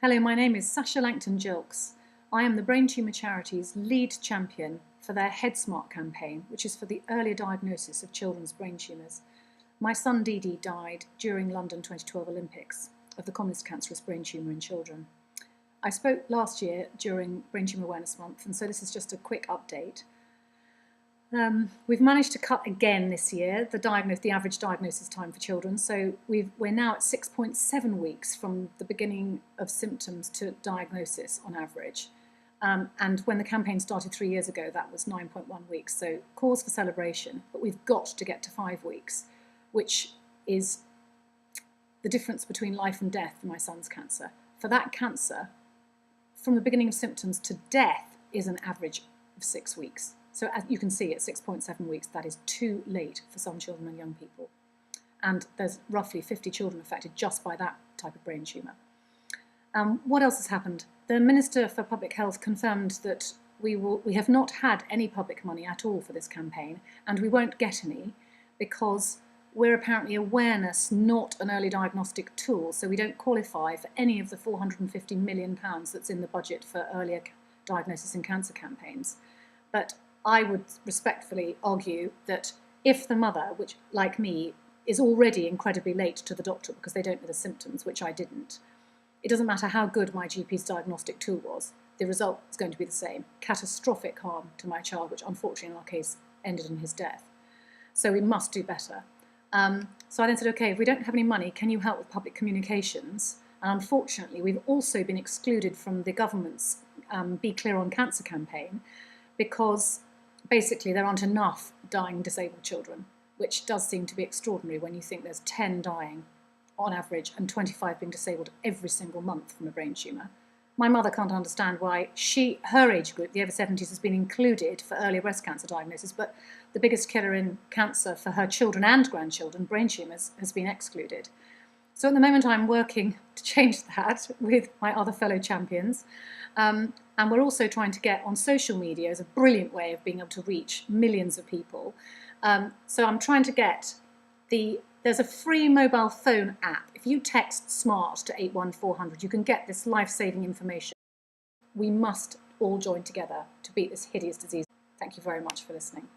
Hello, my name is Sacha Langton-Gilks. I am the Brain Tumour Charity's lead champion for their HeadSmart campaign, which is for the earlier diagnosis of children's brain tumours. My son Didi died during London 2012 Olympics of the commonest cancerous brain tumour in children. I spoke last year during Brain Tumour Awareness Month, and so this is just a quick update. We've managed to cut again this year the average diagnosis time for children, so we're now at 6.7 weeks from the beginning of symptoms to diagnosis on average. And when the campaign started 3 years ago, that was 9.1 weeks, so cause for celebration, but we've got to get to 5 weeks, which is the difference between life and death for my son's cancer. For that cancer, from the beginning of symptoms to death is an average of 6 weeks. So as you can see, at 6.7 weeks, that is too late for some children and young people. And there's roughly 50 children affected just by that type of brain tumour. What else has happened? The Minister for Public Health confirmed that we have not had any public money at all for this campaign, and we won't get any because we're apparently awareness, not an early diagnostic tool, so we don't qualify for any of the £450 million that's in the budget for earlier diagnosis and cancer campaigns. But I would respectfully argue that if the mother, which, like me, is already incredibly late to the doctor because they don't know the symptoms, which I didn't, it doesn't matter how good my GP's diagnostic tool was, the result is going to be the same. Catastrophic harm to my child, which unfortunately in our case ended in his death. So we must do better. So I then said, okay, if we don't have any money, can you help with public communications? And unfortunately, we've also been excluded from the government's Be Clear on Cancer campaign because basically there aren't enough dying disabled children, which does seem to be extraordinary when you think there's 10 dying on average and 25 being disabled every single month from a brain tumour. My mother can't understand why her age group, the over 70s, has been included for earlier breast cancer diagnosis, but the biggest killer in cancer for her children and grandchildren, brain tumours, has been excluded. So at the moment I'm working to change that with my other fellow champions. And we're also trying to get on social media as a brilliant way of being able to reach millions of people. So I'm trying to get there's a free mobile phone app. If you text SMART to 81400, you can get this life-saving information. We must all join together to beat this hideous disease. Thank you very much for listening.